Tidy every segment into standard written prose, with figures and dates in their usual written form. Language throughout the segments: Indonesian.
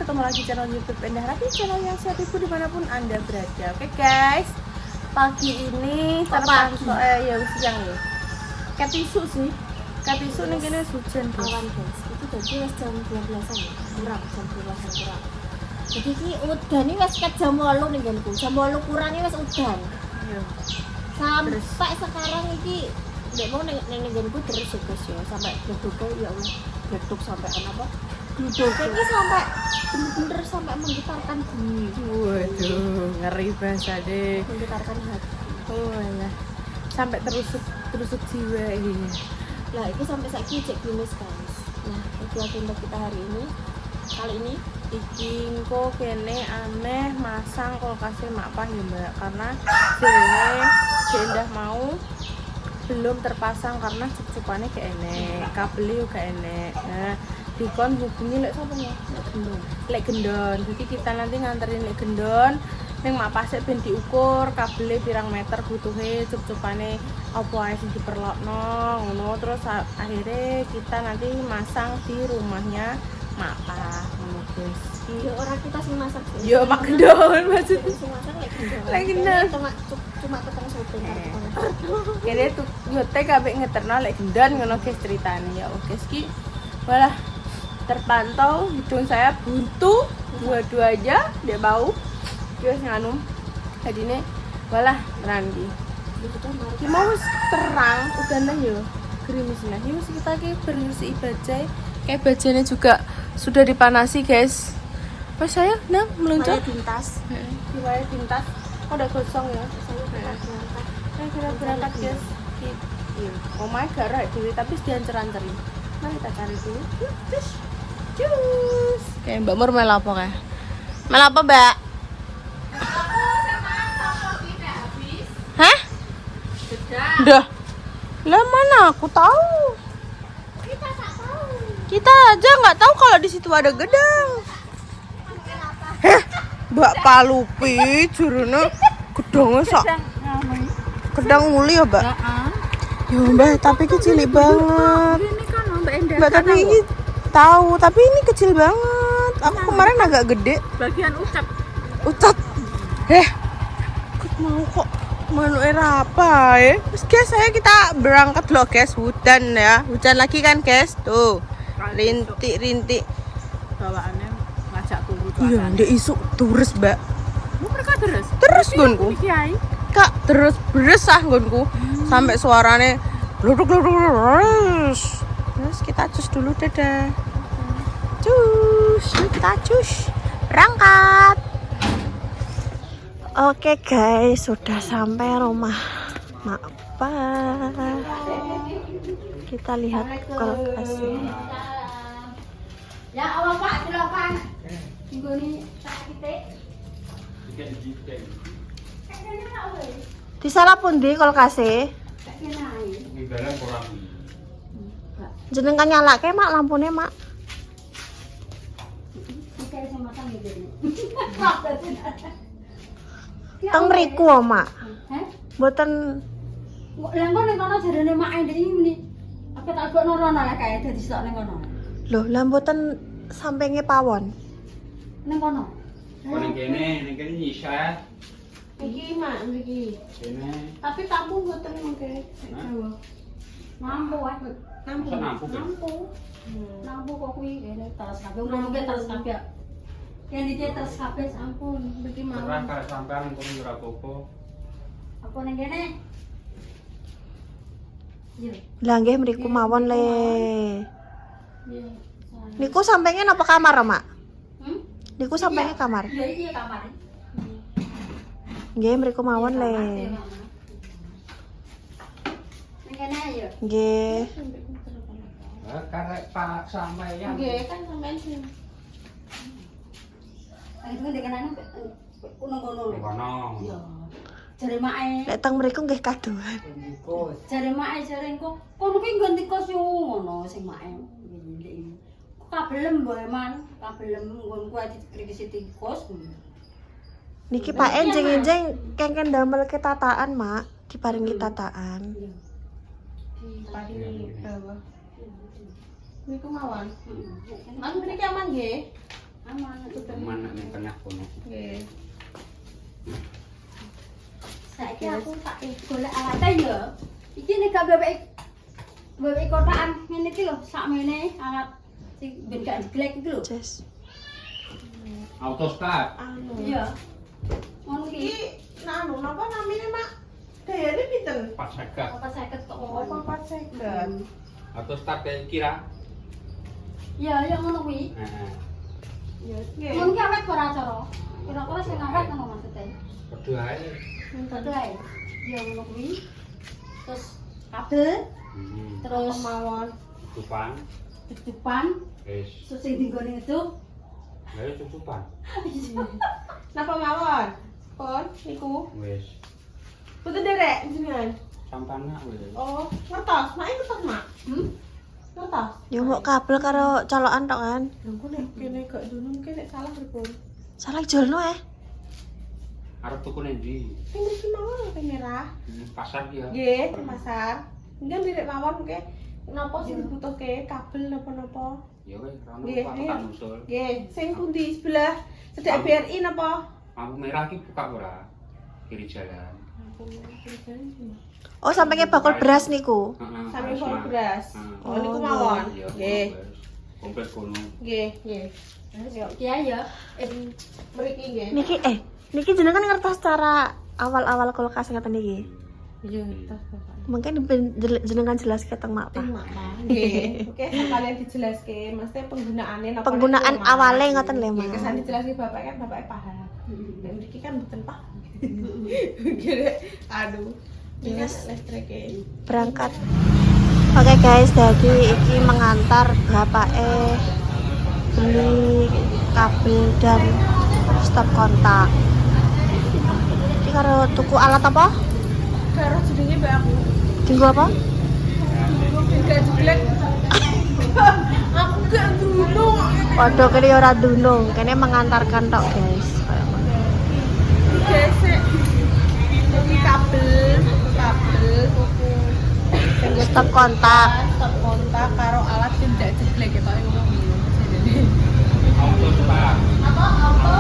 ketemu lagi channel YouTube Endah Rati, channel yang siap ibu dimanapun anda berada. Oke guys, pagi ini terpantau ya siang ya. Kayak tisu sih, kayak tisu nih kini hujan guys. Awan guys, itu tadi wes jam 12-an ya, kurang jam 12-an kurang. Jadi ini udan ini wes ket jam 8 nih ganku, jam 8 kurang ini wes udan. Iya. Sampai sekarang ini nggak mau neng ganku terus ya guys ya, sampai duduk ya Allah, duduk sampai apa? Duduk ini sampai bener-bener sampai menggetarkan bunyi. Waduh, ngeri bahasa deh. Menggetarkan hati. Oh ya, sampai terusuk jiwa ini. Lah itu sampai saiki cek minus guys. Nah itu agenda kita hari ini. Kali ini Iki engko kene aneh masang kulkasnya mak pah ya mbak, karena sebenarnya Endah mau belum terpasang karena cukupannya gak enek, kabelnya juga enek. Nah dikon hubungi lek sapa ya? Lek gendon. Jadi kita nanti nganterin lek gendon ning mak pasek ben diukur kabelnya pirang meter butuhe, cucupane apa ae sing diperlokno ngono. Terus akhirnya kita nanti masang di rumahnya mak pah ngono guys. ya orang kita sing masak sih. Yo mak gendon maksudnya. Sing masak lek Lek gendon. Cuma ketemu syuting. Kene tuh yo teh kabeh ngeterno lek gendon ngono guys ceritane ya. Oke iki malah terpantau hidung saya buntu dua-duanya dia bau terus nganu jadinya malah terang di mau terang udah nah yo gerimis nah ini kita kayak bersih bajai kayak bajainya juga sudah dipanasi guys pas saya nah meluncur tintas riwayat tintas udah gosong ya kita berangkat guys oh my god right dewi tapi diancer-ancerin mari kita cari dulu cus kayak mbak Mur mel apa kayak mel apa mbak hah udah lah mana aku tahu kita aja nggak tahu kalau di situ ada gedang mbak Palupi jurune gedangnya sak gedang uli ya mbak ya mbak tapi kecil banget mbak tapi ini tahu tapi ini kecil banget aku kemarin agak gede bagian ucat aku mau kok manu era apa ya terus guys saya kita berangkat loh guys hujan ya hujan lagi kan guys tuh rintik bawaannya ngajak tunggu iya ndek isuk terus mbak mereka terus gonku kak terus beresah gonku sampai suaranya gluduk terus kita cus dulu dadah cus kita cus berangkat. Oke guys sudah sampai rumah mak pa kita lihat kulkasnya ya awak pak silakan minggu ini kita di sana pun di kulkasnya jenengan nyala ke mak lampunya mak teng mriku mak mboten lha ngono ning kono jarene mak ndek iki apa tak gokno rono lah kae dadi stok ning kono lho lha mboten sampenge pawon ning kono ning kene nyisa iki mak iki kene tapi tamu mboten mengke Jawa mampu nampu kok kuwi kene terus kabeh ngono ki terus kabeh yang dite terus kabeh ampun iki mau ora kare sampean kuwi ora apa-apa apa ning kene yo lah nggih mriku mawon le yo niku sampenge napa kamar mak niku sampenge kamar iya iya kamar nggih mriku mawon le ning kene ayo nggih karek Pak sampeyan nggih kan sampean sing itu dengan kono-kono. kono Iya. Jare mae. lek teng mriku nggih kadoan Jare mae jare engko kono ki ganti kos yo ngono sing mae. Nggih. Kok kabelem mboe man, kabelem nggonku ati krikisi kos. niki Pak enjing-enjing kengken damel ketataan mak diparingi tataan Diparingi bawah. niku mawon anu mriki aman nggih Aman itu Mana ning tengah kono. Nggih. Saiki aku tak golek alate ya. Iki nek gak bebek kotaan ngene iki lho, sakmene alat sing ben gak jeglek iki lho. Jess. Auto start. Anu. Iya. Ngono iki. Iki anu napa namanya, Mak? Dayane pinten? 450. Apa 50 kok Oh, ngomong. 450. Auto start kayak kira. Iya, ya ngono kuwi. Heeh. Ya, nggih. Ngono ki awet ora cara. Kira-kira sing awet ngono maksudnya. Padha ae. Betul ae. Ya ngono kuwi. Terus kabel, terus mawon. Tutupan. tutupan, Wis. terus sing dinggone ngeduk. Lah ya tutupan. Napa mawon? Pon niku. Wis. Boten derek jenengan. Sampana wis. Oh, ngertos. Mak ngertos, Mak. Ngertos. Ya mau kabel karo colokan tok kan. Lha kok nek kene gak dunung kene salah pripun? Salah jolno Arep tuku ning ndi? Sing mriki mawon apa merah? Pasar ki ya. Nggih, pasar. Enggak direk mawon ke napa sing dibutuhke kabel napa-napa. Ya wis rono Nggih, aku ayo. tak usul. Nggih, sing pundi sebelah cedhak BRI napa? Lampu merah ki buka ora? Kiri jalan. Oh, sampai ke bakul beras niku. Heeh. Sampai harus kol mah. beras. Heeh. Oh, niku mawon. Iya. Nggih, Komplit kono. nggih, nggih. Yo, kiai ya. Mriki nggih. Niki jenengan ngertos cara awal-awal kulkas ngeten niki. Iya, tas Bapak. Mungkin jenengan jelas keteng mak Pak. Nggih, oke sekalian dijelaske, maksudnya penggunaannya napa Penggunaan nek rumah. awalnya ngoten lho, Nggih, Mak. kesan dijelaske Bapak kan Bapak paham. Nek mriki kan mboten paham. Kira aduh. Iki kan listrike. Berangkat. Oke guys, jadi iki mengantar bapake beli kabel dan stop kontak. Iki karo tuku alat apa? Karo jenenge Mbak aku. Dinggo apa? Gak jelek. Aku gak dunung. Waduh, kene ora dunung, kene mengantarkan tok guys. Gesek. Jadi kabel tuku. Stop kontak. Stop kontak karo alat sing gak jelek ya Pak. Auto start. Apa auto?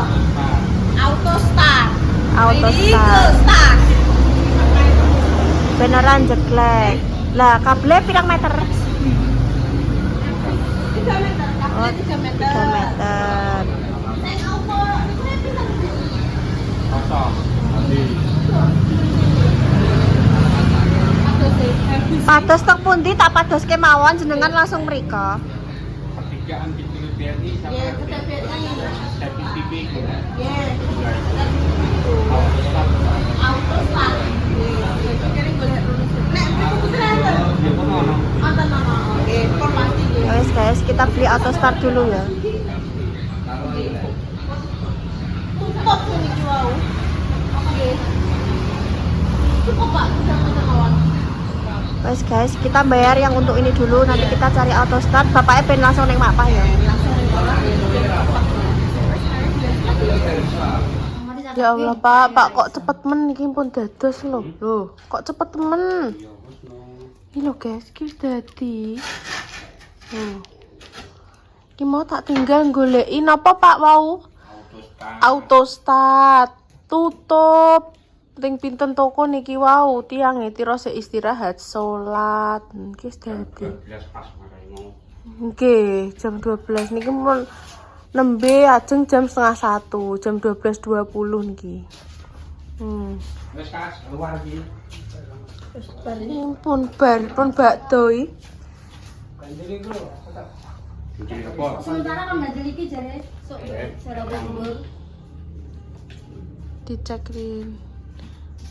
Auto start. Auto Ini start. start. Beneran jeglek. Lah, kabelnya pirang meter? 3 meter. Kabelnya 3 meter. 3 meter. Nek auto ini pinten? Kosong. Tadi. Pados teng pundi tak pados kemawon jenengan langsung mriko. Pertigaan pintu BRI sama Ya, kita BRI. servis TV gitu. Ya. Auto start. Auto start. Kira boleh lulus. Nek itu putra Ya kono ono. Anten nama. Oke, informasi Ya wes guys, kita beli auto start dulu ya. Tutup ini wau. Oke. Cukup Pak, sudah mawon. Wes guys, kita bayar yang untuk ini dulu, nanti kita cari auto start. Bapaknya pengen langsung neng mak Pak ya. Ya Allah Pak kok cepet men iki pun dados lho. Loh, kok cepet men? Ya wis no. Iki lho guys, iki wis dadi. Iki mau tak tinggal goleki napa Pak wau? Auto start. Auto start. Tutup. Ring pinten toko niki wau, tiang tiro se istirahat salat. Iki wis dadi. 12 pas maraimu. Nggih, jam 12 niki mun nembe ajeng jam 12:30, jam 12.20 niki. Wis Kas, keluar iki. Pun bakdo iki. Bikin apa? Sementara kan bandel iki jare sok jare bubur. Dicekrin.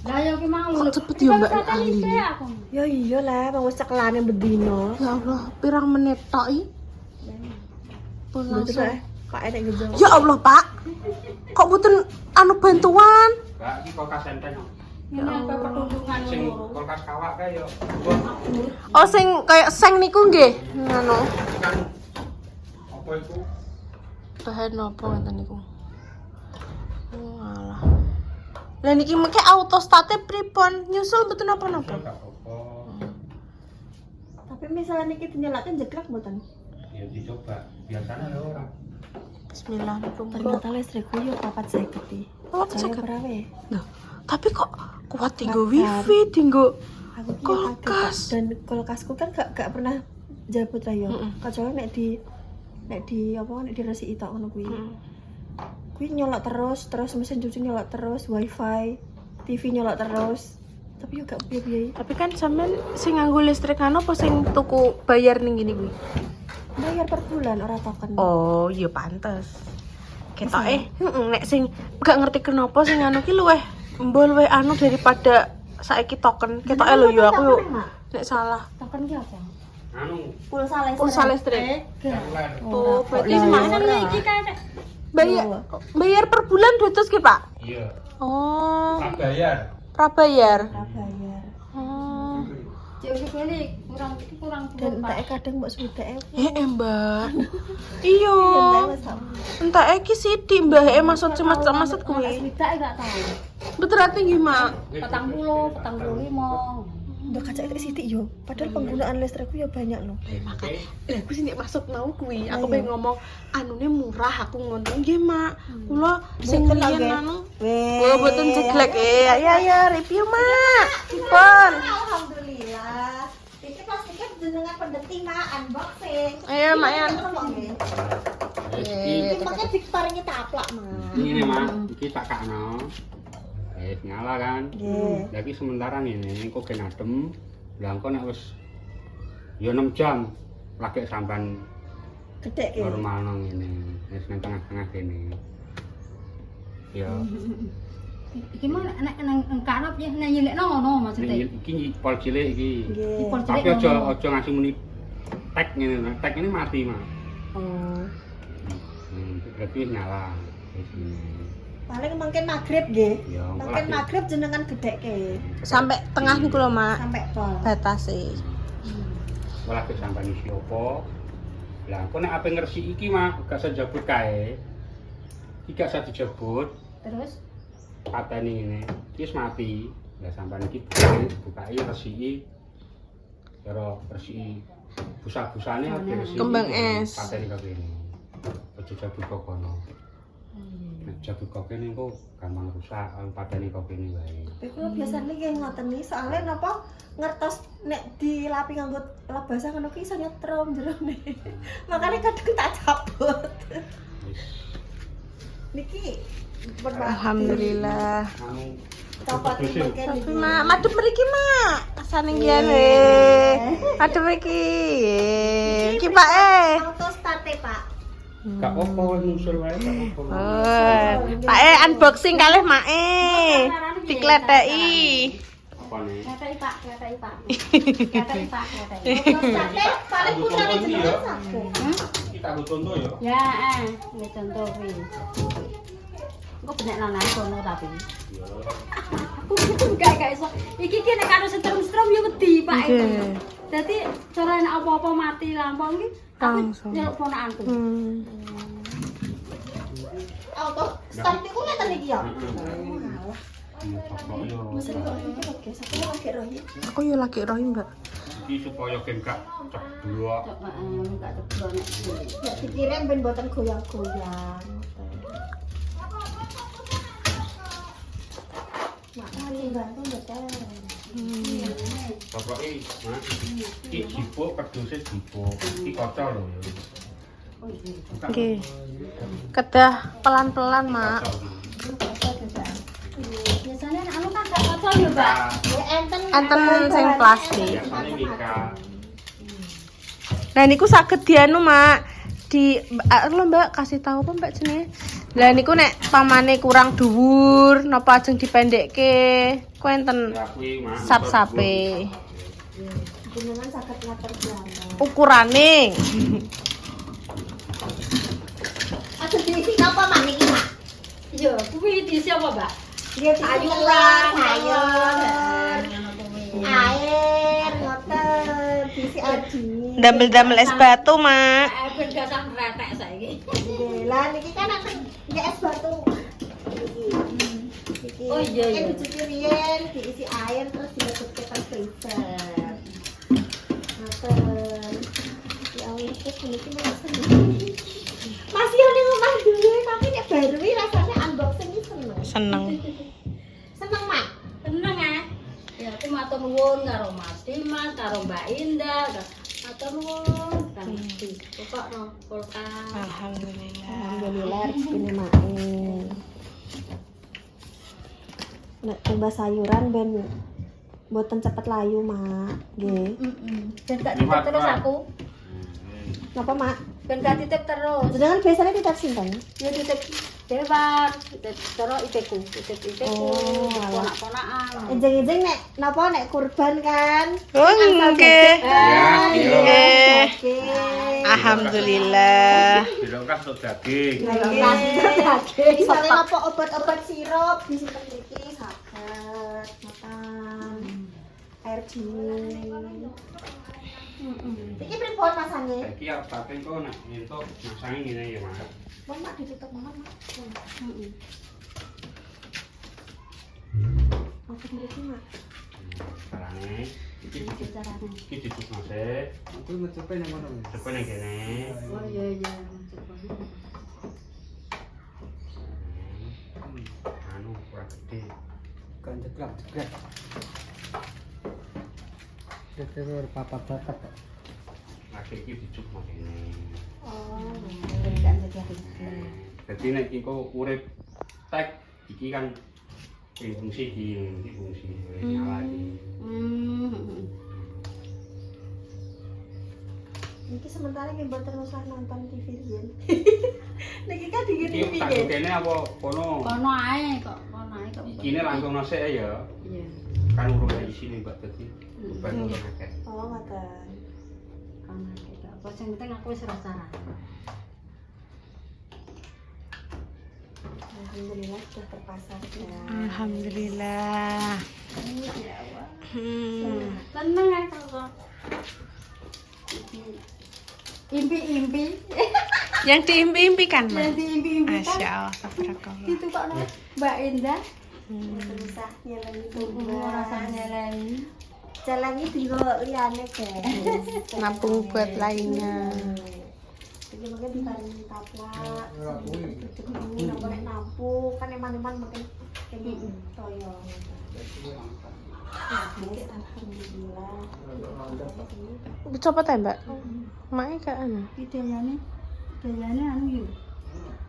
Lah yo ki mau. Kok cepet ya, Mbak Ali? Aku. Ya iyalah, wong wis cekelane bendino. Ya Allah, pirang menit tok iki? Pun langsung. Kok enek gejol. Ya Allah, Pak. Kok mboten anu bantuan? Mbak, iki kulkas enten. Ini apa pertunjukan Sing loro. kulkas kawak kae yo. Oh, sing kayak seng niku nggih. Ngono. Kan apa itu? Bahan apa ngoten niku? Oh, alah. Lah niki mengke auto start pripun? Nyusul mboten napa-napa. Enggak apa-apa. Tapi misalnya niki dinyalakan jeglek mboten? Ya dicoba. Biasanya ada orang. Bismillah niku. Ternyata listrikku yo 450 iki. Oh, Saya ceket. perawe. Loh, tapi kok kuat tinggo wifi, tinggo Aku ki kulkas. dan kulkasku kan gak pernah jabut ra yo. Kecuali nek di resiki tok ngono kuwi. Kuwi nyolok terus mesin cuci nyolok terus, wifi, TV nyolok terus. Tapi yo gak piye-piye. Tapi kan sampean sing nganggo listrik anu apa sing tuku bayar ning gini kuwi? Bayar per bulan ora token. Oh, iya pantes. Ketoke, nek sing gak ngerti kenapa sing anu ki luweh mbol luweh anu daripada saiki token. Ketoke lho yo aku yo nek salah. Token ki apa? Anu, Pulsa listrik. Pulsa listrik. celer. Oh, berarti Lah, semakna ora. iki kan bayar per bulan 200 ki, Pak? Iya. Oh, Tak bayar. prabayar. Ora bayar. Oh. Dan entek kadang mbok suwedeke. Mbak. Iya. Entah iki sithik Mbak, maksud maksud kuwi. Tidak gak tahu. Beterate nggih, Mak. 40, 45. Mbak kaca itu sithik yo. Padahal penggunaan listrikku ya banyak loh. Lah aku sih nek masuk mau kuwi, aku pengen ngomong anune murah aku ngono nggih, Mak. Kula sing riyen anu. Oh, boten jeglek ya review, Mak. Dipun. Alhamdulillah. Iki plastiknya jenengan pendeti Mak, unboxing. Ayo, Mak Yan. Iki Makanya diparingi taplak Mak. ini Mak, iki tak kakno. Nyala kan. Nggih. Lagi sementara ngene kok gen adem. Lah engko nek wis ya 6 jam lagi sampan Gedek ki. normal nang ngene. Wis nang tengah-tengah kene. Ya, Iki mah nek nang karep ya nek nyilekno ngono maksudnya. iki pol cilik iki. Nggih. Pol Tapi cilik ngono. aja ngasih muni tek ngene. Tek ini mati, Mak. Oh. Berarti wis nyala. Wis ini. Paling mungkin maghrib nggih. Ya, engko Mungkin lagi. maghrib jenengan gedekke Sampai tengah niku lho, Mak. sampai pol. Batase. Ora ke sampan isi opo. Lah engko nek ape ngresiki iki Mak, gak sejabut kae. Iki gak usah dijebut, Terus pateni ngene. Iki wis mati. Lah sampan iki bukai resiki. Cara resiki busa-busane resiki. Kembang es. Pateni kok kene. Aja jabut kok kono. Nek jabut kok kene engko gampang rusak, pateni kok kene wae. Tapi kula biasane nggih ngoten iki soalnya napa ngertos nek dilapi nganggo lap basah ngono ki iso nyetrum jerone. Makane kadang tak cabut. Wis Niki Alhamdulillah. anu Copot bersih. mungkin Tapi niki. Mak, madhep mriki, Mak. Asane ngene. Madhep mriki. Iki Pak Auto start Pak. Gak apa nusul wae gak apa. Pak unboxing kalih Mak dikleteki. Apa nih? kata'i Pak. Kata'i Pak. Start paling putrane jenengan saged. Kita ambil contoh ya. Ya, ini contoh kuwi. Engko benek nang kono tapi. Gak iso. Iki ki nek karo setrum-setrum yo wedi Pak itu. Nggih. Dadi cara nek apa-apa mati lampu iki aku Langsung. nyeluk ponakanku. Auto start iku ngeten iki ya. Mesin kok iki oke, satu lagi royi. Aku yo lagi roh, Mbak. Iki supaya gen gak ceblok. Coba gak ceblok nek kuwi. Ya dikirim ben boten goyang-goyang. Mak mari bantu mboten. Pokoke, Mas. Iki jipuk keduse jipuk. Iki kaca lho ya. Nggih. Kedah pelan-pelan, Mak. Biasanya anu kan gak cocok ya, Mbak. Ya enten Enten sing plastik. Biasane Mika. Nah niku saged dianu, Mak. Di lho Mbak kasih tahu apa Mbak jenenge? Lah niku nek pamane kurang dhuwur napa ajeng dipendekke? Ku enten Ya kuwi, Mas. sap-sape. jenengan saged ngatur belakang. Ukurane. Aduh diisi napa mak niki mak? Iya, kuwi diisi apa, Mbak? Dia sayuran, sayur, air, ngoten, diisi aji. Damel-damel es batu, Mak. Ben gak sak retek saiki. Nggih, lah niki kan enten nggih es batu. Niki. Oh, iya, iya. Ini dicuci riyen, diisi air terus dilebetke teng freezer. Ngoten. Ya Allah, kok niki mesen. Masih yang di rumah dulu, tapi nek baru ini rasanya unboxing ini Seneng. seneng mak. Tenang ya. Ya aku matur nuwun karo Mas Dimas, karo Mbak Indah. Matur nuwun. Pokokno kulkas. Alhamdulillah. Alhamdulillah rezekine mak. Nek coba sayuran ben mboten cepet layu mak. Nggih. Dan gak titip terus aku. Napa mak? Dan gak titip terus. Sedangkan biasanya titip simpan. Ya titip dewan, titip terus iteku, Oh, alah. ponak-ponakan. Enjeng-enjeng nek napa nek kurban kan? Oh, nggih. Ya, Nggih. Oke. Alhamdulillah. Dilongkas untuk daging. Misalnya napa obat-obat sirup disimpen mriki saged makan. Air dingin. Iki pripun masane? Saiki arep pating kok nek entuk masange ngene ya, Mas. Mau mak ditutup mohon mak. Maksud mriki mak. Carane iki Carane. iki ditutup Mas. Aku ngecepe nang ngono. Cepe nang kene. Oh iya. Anu kurang gede. Kan jeglak. Terus papat-papat. Lagi iki dicup nang kene. Oh. Jadi nek iku urip tek iki kan fungsi nyala iki. Niki sementara nggih mboten usah nonton TV riyen. Niki kan di TV Iki tak nggih. kene apa kono? Kono ae kok. Ikine langsung nase ya. Iya. Kan urung ada isine Mbak dadi. Ban urung akeh. Oh, ngoten. Kono iki. Apa sing penting aku wis rasane. Alhamdulillah sudah terpasang ya. Alhamdulillah. Tenang ya kalau impi-impi Yang diimpi-impikan, yang Mak. diimpi-impikan Masya Allah, tabarakallah. itu kok Mbak Indah Mboten usah nyelengi rasanya nyeleni Jalannya dinggo liyane, guys. Nampung buat lainnya. Jadi makanya dibarengi taplak. Ini napa nek nampung kan eman-eman makin kene toyo. Alhamdulillah. Copot ya, Mbak? Mae gak anu. ideyane anu yo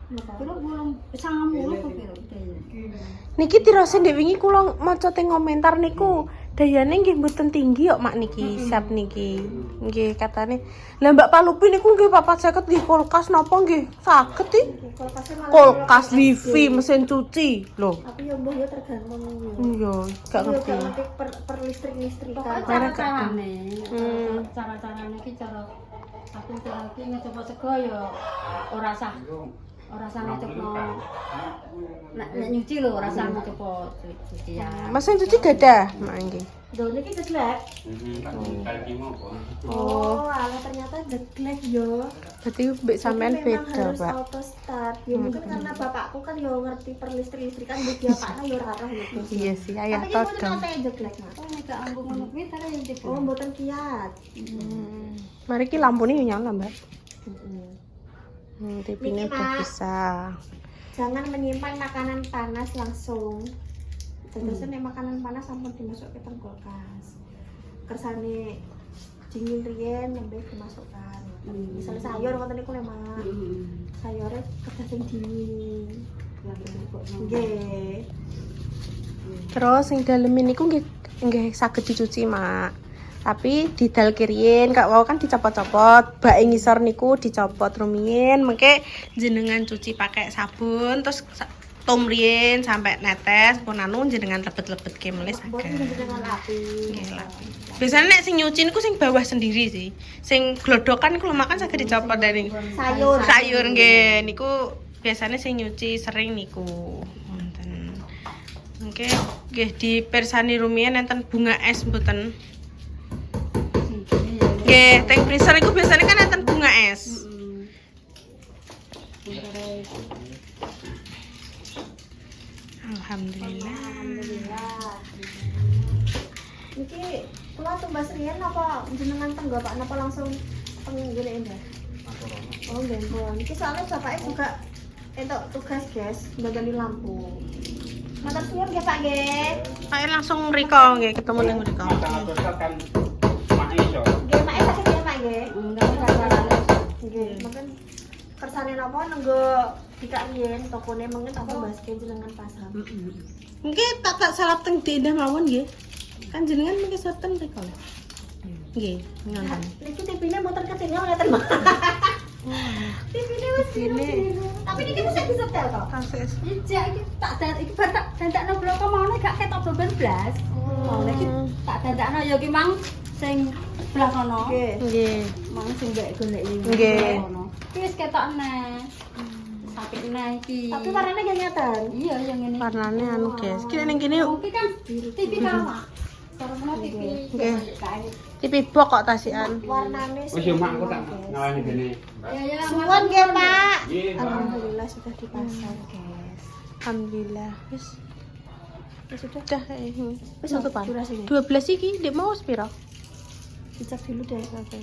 kira belum sangat mulu kok kira ideyane Niki tirose ndek wingi kula maca teng komentar niku dayane nggih mboten tinggi kok Mak niki, siap niki. Nggih katane. Lah Mbak Palupi niku nggih 450 nggih kulkas napa nggih saged iki. Kulkasnya malah Kulkas wifi mesin cuci. Loh, tapi yo mbah yo tergantung yo. iya gak Yo ngerti. gak ngerti per listrik-listrikan. pokoknya cara-carane cara-carane iki cara aku iki ngecoba sego yo ora sah ngecopno nek nyuci lho ora sah ngecoba cuci ya Mesin cuci gadah Mak nggih. Lho niki jeglek. Tak iki mau kok. Oh, alah ternyata jeglek yo. Berarti mbek sampean Tapi memang beda, harus Pak. auto start. Ya mungkin karena bapakku kan yo ngerti per listrik-listrikan mbek dia pakna yo ora roh gitu. Iya sih, ayah Tapi tau mboten dong. nate jeglek, Mas. oh nek ambung ngono kuwi tare yang tipe Oh, mboten kiat. Mari ki lampune yo nyala, Mbak. Heeh. TV-nya Niki, udah Mak. bisa. Jangan menyimpan makanan panas langsung. Terus nek makanan panas sampun dimasukke teng kulkas. Kersane dingin riyen nembe dimasukkan. Misalnya sayur ngoten niku lho, Mak. Sayure kedah sing dingin. Nggih. Terus sing dalem niku nggih saged dicuci, Mak. Tapi didal kiriyen kak wau kan dicopot-copot, bak ngisor niku dicopot rumiyin, mengke jenengan cuci pakai sabun terus tum riyen sampai netes pun anu jenengan lebet-lebetke melih Mboten saged. dengan api. Nggih lah. Biasanya nek sing nyuci niku sing bawah sendiri sih. Sing glodokan niku makan saged dicopot dari Sayur. sayur nggih niku biasanya sing nyuci sering niku. Wonten. Oke, nggih dipirsani rumiyin enten bunga es mboten. Nggih, teng freezer niku biasanya kan enten bunga es. Alhamdulillah. Alhamdulillah. Niki kula tumbas riyen apa jenengan tenggo Pak napa langsung teng ngene Endah? Oh, handphone. Iki soalnya bapaknya juga entuk tugas, guys, ngganti lampu. Matur suwun nggih, Pak nggih. Kayak langsung Riko nggih ketemu ning Riko. Masalah dosa kan mak iso. Nggih, Mak sakit ya, Mak nggih. Enggak masalah. Nggih, mungkin kersane napa nenggo dikak riyen tokone mengen apa mbaske jenengan pasang. Nggih tak salah teng di Indah mawon nggih. Kan jenengan mengki soten Riko. Nggih, ngoten. Niki TV-ne muter ketinggal ngeten, Mak. TV-ne wis biru. Tapi niki bisa disetel to. Kasus. Ijak iki tak iki bar tak dandakno bloko mau gak ketok beban blas. Oh, iki tak dandakno ya ki mang sing sebelah kono. Nggih. Nggih. Mang sing gak golek iki. Nggih. Iki wis ketok neh. Apik neh iki. Tapi warnanya gak nyatan. Iya yang ngene. Warnane anu guys. Kene ning kene Mungkin kan TV kawak. Sarana TV. Nggih. Kae. TV bok kok tasian. Warnanya Wis yo mak aku tak ngawani dene. Ya ya. Suwun nggih, Pak. Nggih. Alhamdulillah sudah dipasang, guys. Alhamdulillah. Wis Ya sudah. udah wis satu pan. Durasinya. 12 iki ndek mau sepiro? Dicek dulu deh. Oke.